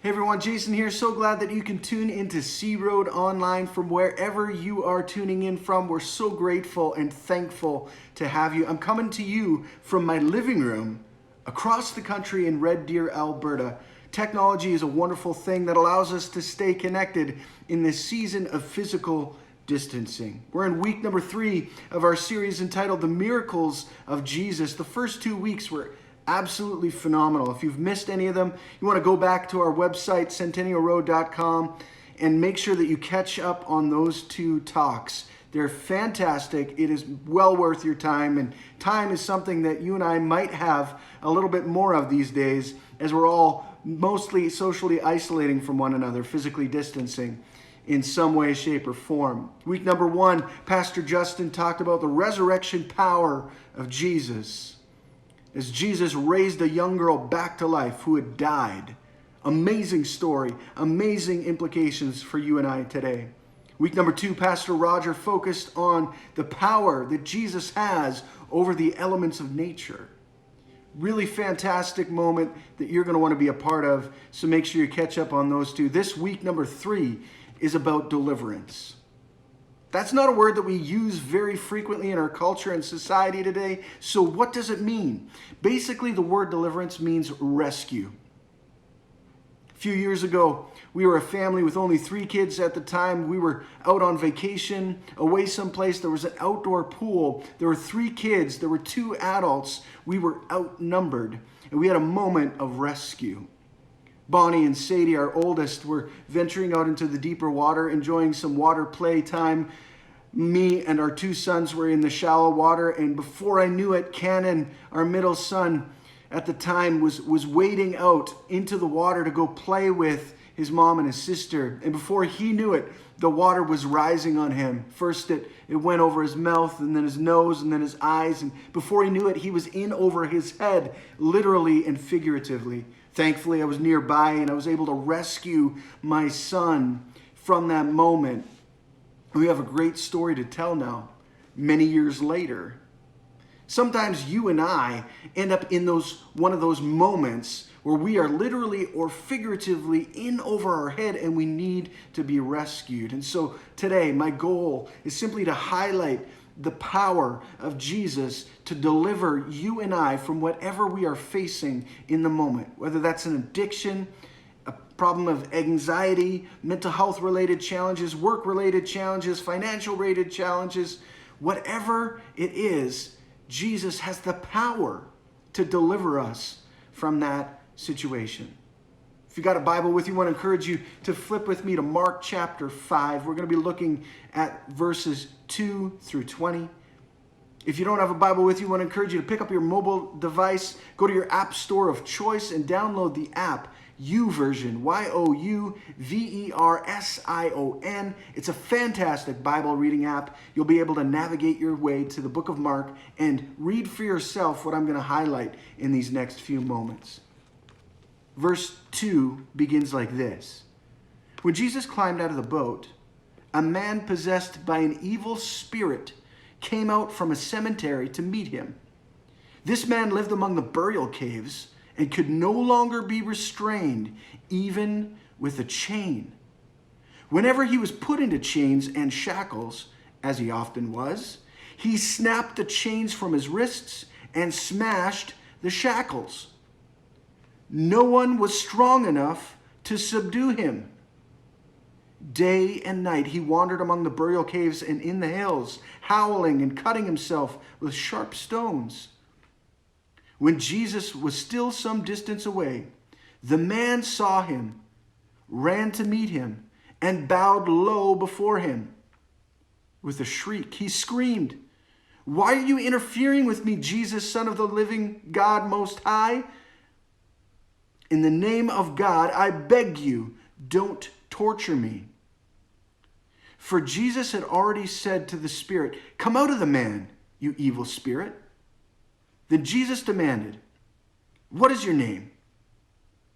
Hey everyone, Jason here. So glad that you can tune into Sea Road Online from wherever you are tuning in from. We're so grateful and thankful to have you. I'm coming to you from my living room across the country in Red Deer, Alberta. Technology is a wonderful thing that allows us to stay connected in this season of physical distancing. We're in week number 3 of our series entitled The Miracles of Jesus. The first 2 weeks were absolutely phenomenal. If you've missed any of them, you want to go back to our website, centennialroad.com, and make sure that you catch up on those 2 talks. They're fantastic. It is well worth your time, and time is something that you and I might have a little bit more of these days as we're all mostly socially isolating from one another, physically distancing in some way, shape, or form. Week number 1, Pastor Justin talked about the resurrection power of Jesus, as Jesus raised a young girl back to life who had died. Amazing story, amazing implications for you and I today. Week number 2, Pastor Roger focused on the power that Jesus has over the elements of nature. Really fantastic moment that you're going to want to be a part of, so make sure you catch up on those 2. This week number 3 is about deliverance. That's not a word that we use very frequently in our culture and society today. So what does it mean? Basically, the word deliverance means rescue. A few years ago, we were a family with only 3 kids at the time. We were out on vacation, away someplace. There was an outdoor pool. There were 3 kids. There were 2 adults. We were outnumbered, and we had a moment of rescue. Bonnie and Sadie, our oldest, were venturing out into the deeper water, enjoying some water play time. Me and our 2 sons were in the shallow water, and before I knew it, Cannon, our middle son at the time, was wading out into the water to go play with his mom and his sister. And before he knew it, the water was rising on him. First it went over his mouth, and then his nose, and then his eyes. And before he knew it, he was in over his head, literally and figuratively. Thankfully, I was nearby, and I was able to rescue my son from that moment. We have a great story to tell now, many years later. Sometimes you and I end up in one of those moments where we are literally or figuratively in over our head, and we need to be rescued. And so today, my goal is simply to highlight the power of Jesus to deliver you and I from whatever we are facing in the moment, whether that's an addiction, a problem of anxiety, mental health related challenges, work related challenges, financial related challenges, whatever it is. Jesus has the power to deliver us from that situation. If you got a Bible with you, I want to encourage you to flip with me to Mark chapter 5. We're going to be looking at verses 2 through 20. If you don't have a Bible with you, I want to encourage you to pick up your mobile device, go to your app store of choice, and download the app, YouVersion, YouVersion. It's a fantastic Bible reading app. You'll be able to navigate your way to the book of Mark and read for yourself what I'm going to highlight in these next few moments. Verse 2 begins like this. When Jesus climbed out of the boat, a man possessed by an evil spirit came out from a cemetery to meet him. This man lived among the burial caves and could no longer be restrained, even with a chain. Whenever he was put into chains and shackles, as he often was, he snapped the chains from his wrists and smashed the shackles. No one was strong enough to subdue him. Day and night he wandered among the burial caves and in the hills, howling and cutting himself with sharp stones. When Jesus was still some distance away, the man saw him, ran to meet him, and bowed low before him. With a shriek, he screamed, "Why are you interfering with me, Jesus, Son of the living God Most High? In the name of God, I beg you, don't torture me." For Jesus had already said to the spirit, "Come out of the man, you evil spirit." Then Jesus demanded, "What is your name?"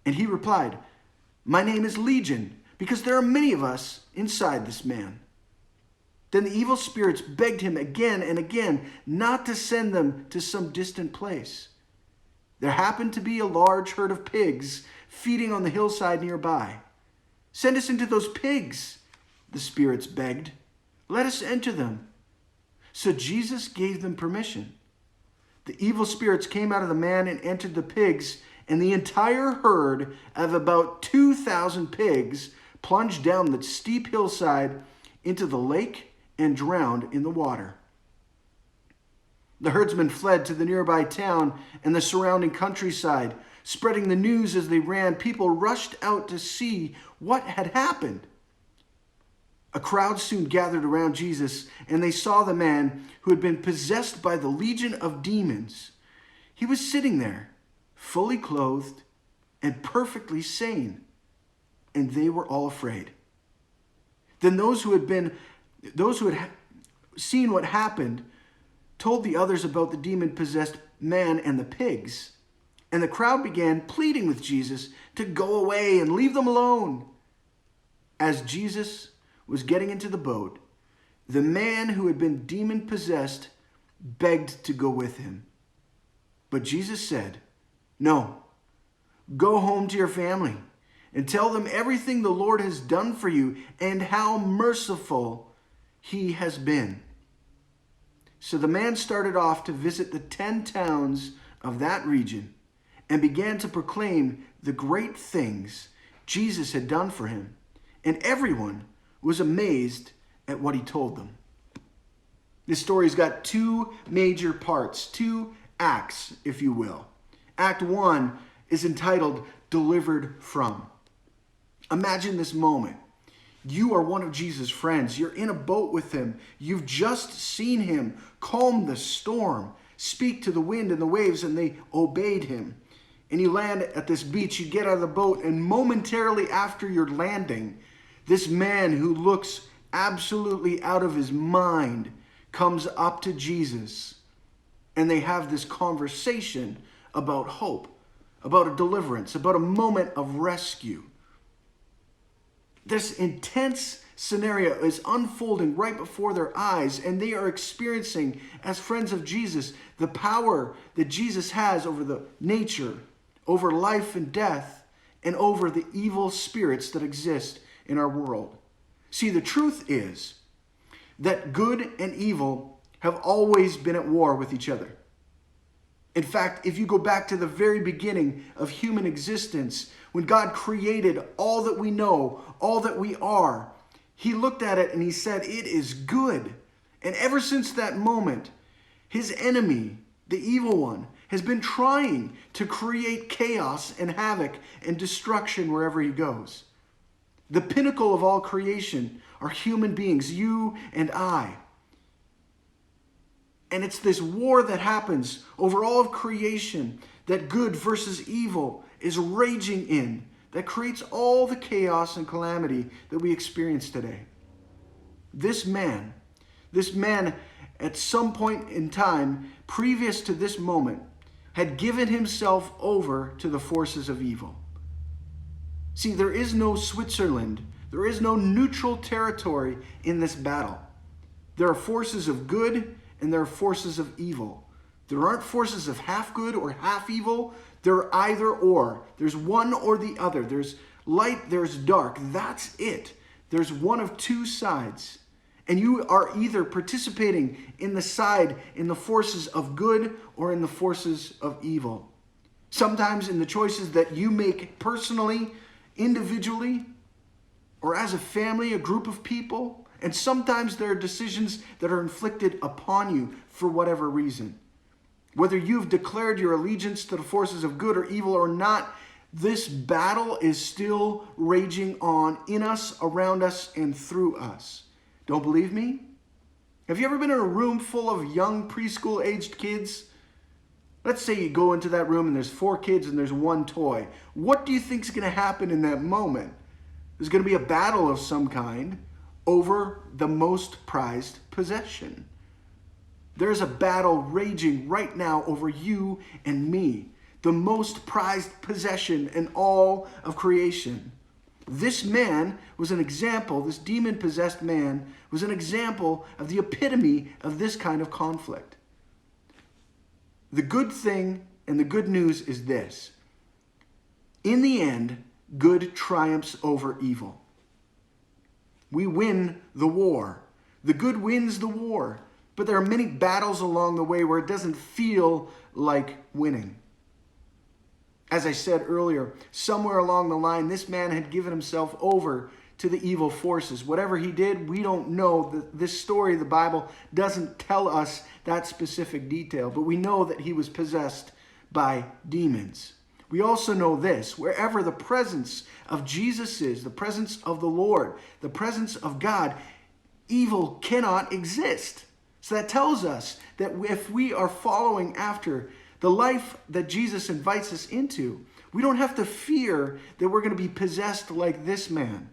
And he replied, "My name is Legion, because there are many of us inside this man." Then the evil spirits begged him again and again not to send them to some distant place. There happened to be a large herd of pigs feeding on the hillside nearby. Send us into those pigs, the spirits begged. Let us enter them. So Jesus gave them permission. The evil spirits came out of the man and entered the pigs, and the entire herd of about 2,000 pigs plunged down the steep hillside into the lake and drowned in the water. The herdsmen fled to the nearby town and the surrounding countryside, spreading the news as they ran. People rushed out to see what had happened. A crowd soon gathered around Jesus, and they saw the man who had been possessed by the legion of demons. He was sitting there, fully clothed and perfectly sane, and they were all afraid. Then those who had seen what happened told the others about the demon-possessed man and the pigs, and the crowd began pleading with Jesus to go away and leave them alone. As Jesus was getting into the boat, the man who had been demon-possessed begged to go with him. But Jesus said, "No, go home to your family and tell them everything the Lord has done for you and how merciful he has been." So the man started off to visit the 10 towns of that region and began to proclaim the great things Jesus had done for him. And everyone was amazed at what he told them. This story's got two major parts, two acts, if you will. Act 1 is entitled Delivered From. Imagine this moment. You are one of Jesus' friends. You're in a boat with him. You've just seen him calm the storm, speak to the wind and the waves, and they obeyed him. And you land at this beach. You get out of the boat, and momentarily after your landing, this man who looks absolutely out of his mind comes up to Jesus, and they have this conversation about hope, about a deliverance, about a moment of rescue. This intense scenario is unfolding right before their eyes, and they are experiencing, as friends of Jesus, the power that Jesus has over the nature, over life and death, and over the evil spirits that exist in our world. See, the truth is that good and evil have always been at war with each other. In fact, if you go back to the very beginning of human existence, when God created all that we know, all that we are, he looked at it and he said, "It is good." And ever since that moment, his enemy, the evil one, has been trying to create chaos and havoc and destruction wherever he goes. The pinnacle of all creation are human beings, you and I. And it's this war that happens over all of creation, that good versus evil is raging in, that creates all the chaos and calamity that we experience today. This man at some point in time, previous to this moment, had given himself over to the forces of evil. See, there is no Switzerland. There is no neutral territory in this battle. There are forces of good and there are forces of evil. There aren't forces of half good or half evil. They're either or. There's one or the other. There's light, there's dark. That's it. There's one of two sides. And you are either participating in the forces of good or in the forces of evil. Sometimes in the choices that you make personally, individually, or as a family, a group of people. And sometimes there are decisions that are inflicted upon you for whatever reason. Whether you've declared your allegiance to the forces of good or evil or not, this battle is still raging on in us, around us, and through us. Don't believe me? Have you ever been in a room full of young preschool-aged kids? Let's say you go into that room and there's 4 kids and there's 1 toy. What do you think is going to happen in that moment? There's going to be a battle of some kind over the most prized possession. There's a battle raging right now over you and me, the most prized possession in all of creation. This man was an example, this demon-possessed man was an example of the epitome of this kind of conflict. The good thing and the good news is this. In the end, good triumphs over evil. We win the war. The good wins the war. But there are many battles along the way where it doesn't feel like winning. As I said earlier, somewhere along the line, this man had given himself over to the evil forces. Whatever he did, we don't know. This story, the Bible, doesn't tell us that specific detail, but we know that he was possessed by demons. We also know this: wherever the presence of Jesus is, the presence of the Lord, the presence of God, evil cannot exist. So that tells us that if we are following after the life that Jesus invites us into, we don't have to fear that we're going to be possessed like this man.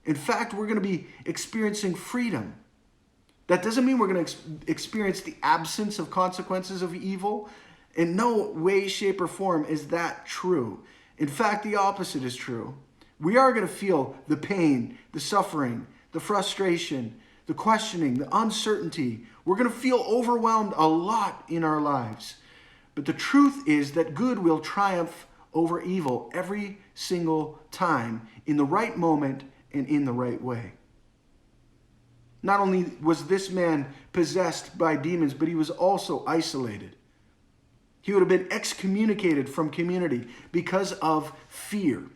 In fact, we're going to be experiencing freedom. That doesn't mean we're going to experience the absence of consequences of evil. In no way, shape, or form is that true. In fact, the opposite is true. We are going to feel the pain, the suffering, the frustration, the questioning, the uncertainty. We're going to feel overwhelmed a lot in our lives. But the truth is that good will triumph over evil every single time, in the right moment and in the right way. Not only was this man possessed by demons, but he was also isolated. He would have been excommunicated from community because of fear.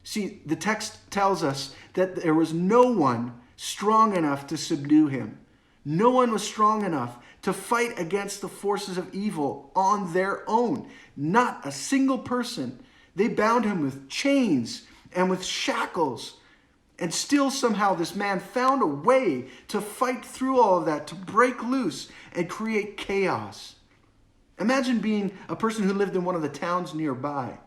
See, the text tells us that there was no one strong enough to subdue him. No one was strong enough to fight against the forces of evil on their own. Not a single person. They bound him with chains and with shackles. And still somehow this man found a way to fight through all of that, to break loose and create chaos. Imagine being a person who lived in one of the towns nearby,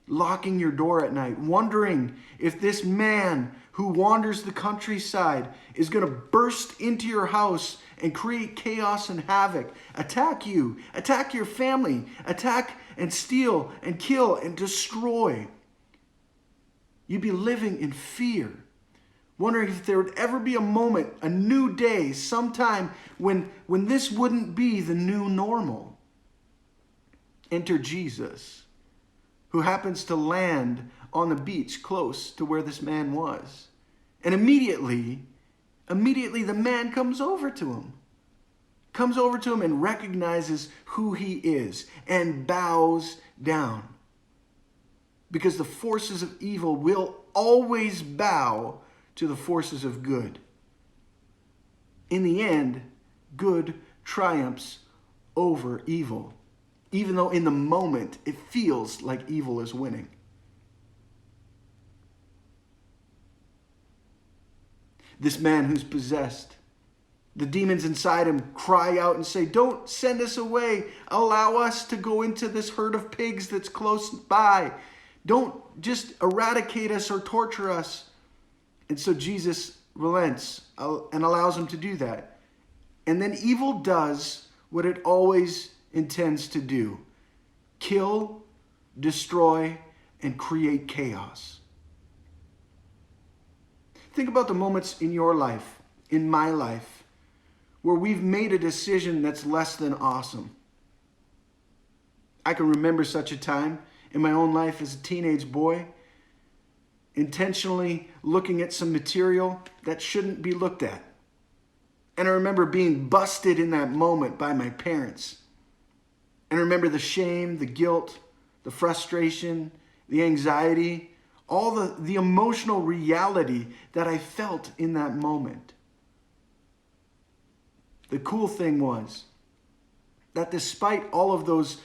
locking your door at night, wondering if this man who wanders the countryside is going to burst into your house and create chaos and havoc, attack you, attack your family, attack and steal and kill and destroy. You'd be living in fear, wondering if there would ever be a moment, a new day, sometime when this wouldn't be the new normal. Enter Jesus, who happens to land on the beach close to where this man was. And immediately the man comes over to him. Comes over to him and recognizes who he is and bows down. Because the forces of evil will always bow to the forces of good. In the end, good triumphs over evil, even though in the moment it feels like evil is winning. This man who's possessed, the demons inside him cry out and say, "Don't send us away. Allow us to go into this herd of pigs that's close by. Don't just eradicate us or torture us." And so Jesus relents and allows him to do that. And then evil does what it always intends to do: kill, destroy, and create chaos. Think about the moments in your life, in my life, where we've made a decision that's less than awesome. I can remember such a time in my own life as a teenage boy, intentionally looking at some material that shouldn't be looked at. And I remember being busted in that moment by my parents. And I remember the shame, the guilt, the frustration, the anxiety, all the emotional reality that I felt in that moment. The cool thing was that despite all of those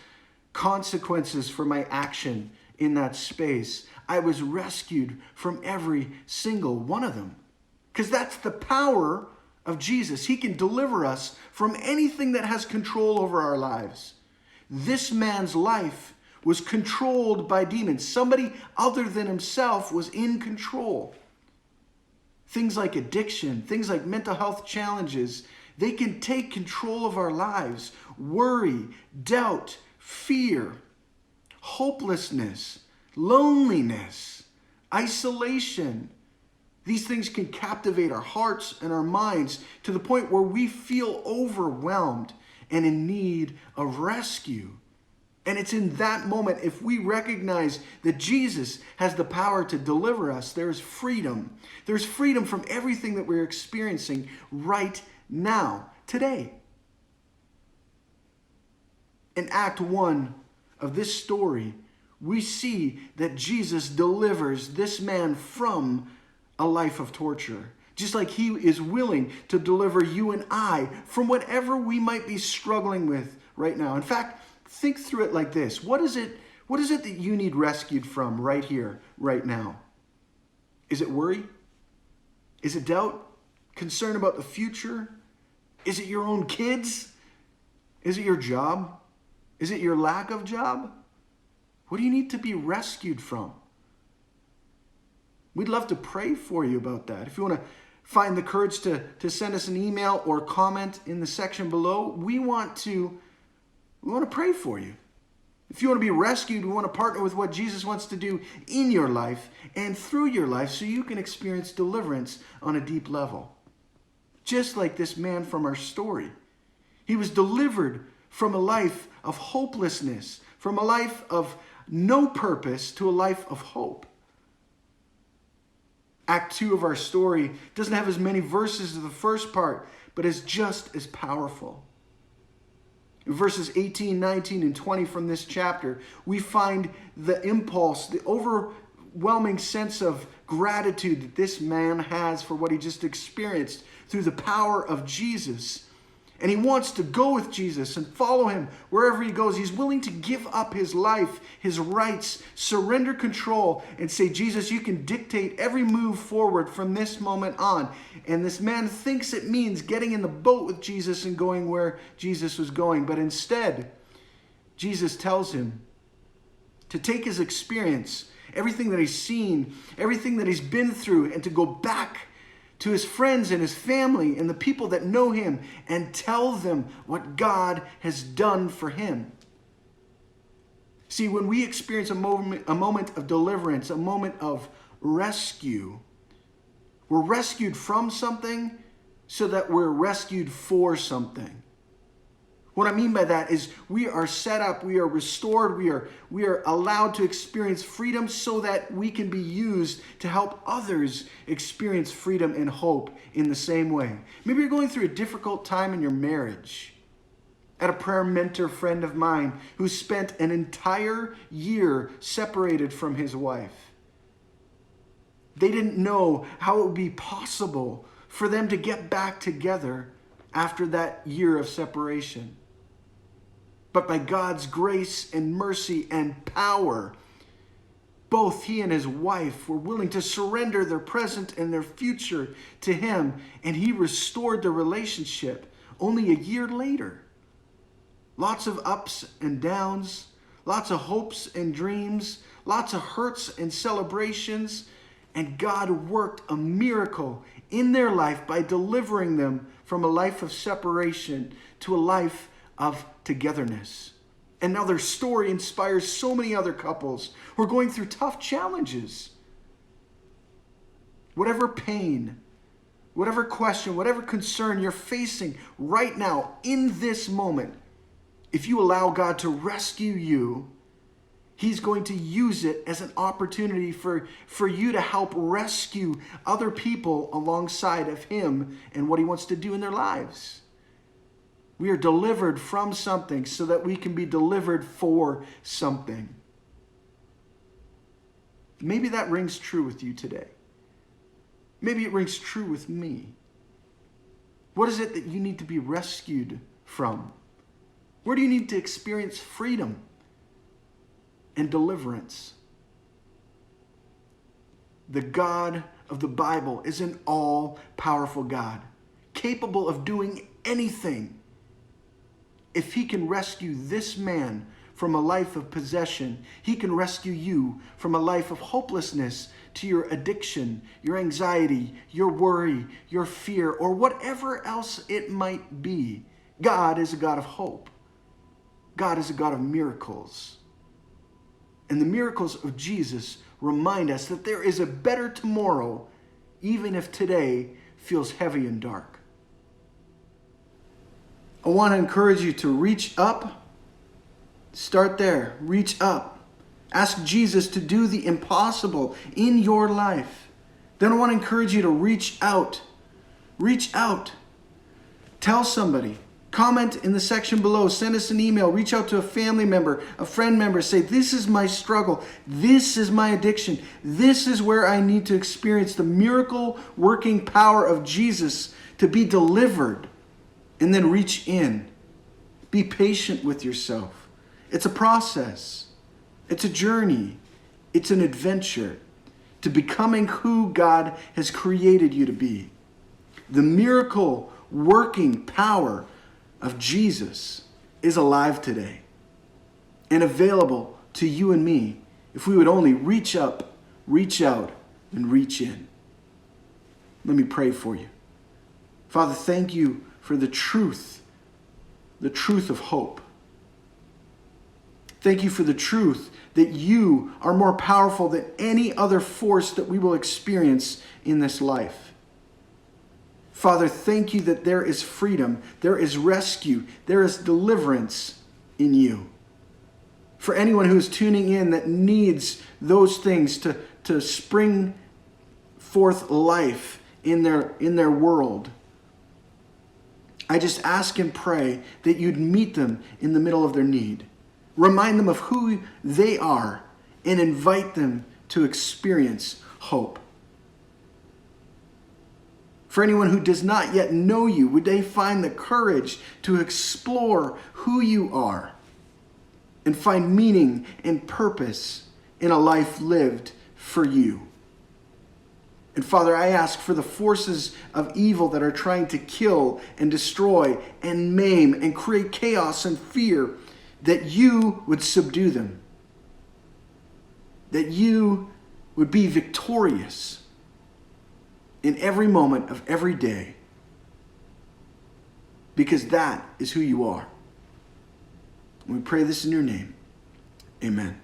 consequences for my action in that space, I was rescued from every single one of them. Because that's the power of Jesus. He can deliver us from anything that has control over our lives. This man's life was controlled by demons. Somebody other than himself was in control. Things like addiction, things like mental health challenges, they can take control of our lives. Worry, doubt, fear, hopelessness, loneliness, isolation. These things can captivate our hearts and our minds to the point where we feel overwhelmed and in need of rescue. And it's in that moment, if we recognize that Jesus has the power to deliver us, there's freedom. There's freedom from everything that we're experiencing right now, today. In Act 1 of this story, we see that Jesus delivers this man from a life of torture. Just like he is willing to deliver you and I from whatever we might be struggling with right now. In fact, think through it like this. What is it that you need rescued from right here, right now? Is it worry? Is it doubt? Concern about the future? Is it your own kids? Is it your job? Is it your lack of job? What do you need to be rescued from? We'd love to pray for you about that. If you want to find the courage to send us an email or comment in the section below, we want to pray for you. If you want to be rescued, we want to partner with what Jesus wants to do in your life and through your life so you can experience deliverance on a deep level. Just like this man from our story. He was delivered from a life of hopelessness, from a life of no purpose to a life of hope. Act 2 of our story doesn't have as many verses as the first part, but is just as powerful. In verses 18, 19, and 20 from this chapter, we find the impulse, the overwhelming sense of gratitude that this man has for what he just experienced through the power of Jesus. And he wants to go with Jesus and follow him wherever he goes. He's willing to give up his life, his rights, surrender control, and say, Jesus, you can dictate every move forward from this moment on. And this man thinks it means getting in the boat with Jesus and going where Jesus was going. But instead, Jesus tells him to take his experience, everything that he's seen, everything that he's been through, and to go back to his friends and his family and the people that know him and tell them what God has done for him. See, when we experience a moment of deliverance, a moment of rescue, we're rescued from something so that we're rescued for something. What I mean by that is we are set up, we are restored, we are allowed to experience freedom so that we can be used to help others experience freedom and hope in the same way. Maybe you're going through a difficult time in your marriage. I had a prayer mentor friend of mine who spent an entire year separated from his wife. They didn't know how it would be possible for them to get back together after that year of separation. But by God's grace and mercy and power, both he and his wife were willing to surrender their present and their future to him, and he restored the relationship only a year later. Lots of ups and downs, lots of hopes and dreams, lots of hurts and celebrations, and God worked a miracle in their life by delivering them from a life of separation to a life of togetherness. And now their story inspires so many other couples who are going through tough challenges. Whatever pain, whatever question, whatever concern you're facing right now in this moment, if you allow God to rescue you, he's going to use it as an opportunity for you to help rescue other people alongside of him and what he wants to do in their lives. We are delivered from something so that we can be delivered for something. Maybe that rings true with you today. Maybe it rings true with me. What is it that you need to be rescued from? Where do you need to experience freedom and deliverance? The God of the Bible is an all-powerful God, capable of doing anything. If he can rescue this man from a life of possession, he can rescue you from a life of hopelessness to your addiction, your anxiety, your worry, your fear, or whatever else it might be. God is a God of hope. God is a God of miracles. And the miracles of Jesus remind us that there is a better tomorrow, even if today feels heavy and dark. I want to encourage you to reach up Start there. Reach up. Ask Jesus to do the impossible in your life. Then I want to encourage you to reach out. Reach out. Tell somebody. Comment in the section below. Send us an email. Reach out to a family member, a friend member. Say, this is my struggle. This is my addiction. This is where I need to experience the miracle working power of Jesus to be delivered. And then reach in. Be patient with yourself. It's a process. It's a journey. It's an adventure to becoming who God has created you to be. The miracle working power of Jesus is alive today and available to you and me if we would only reach up, reach out, and reach in. Let me pray for you. Father, thank you for the truth of hope. Thank you for the truth that you are more powerful than any other force that we will experience in this life. Father, thank you that there is freedom, there is rescue, there is deliverance in you. For anyone who is tuning in that needs those things to spring forth life in their world, I just ask and pray that you'd meet them in the middle of their need. Remind them of who they are and invite them to experience hope. For anyone who does not yet know you, would they find the courage to explore who you are and find meaning and purpose in a life lived for you. And Father, I ask for the forces of evil that are trying to kill and destroy and maim and create chaos and fear, that you would subdue them, that you would be victorious in every moment of every day, because that is who you are. We pray this in your name. Amen.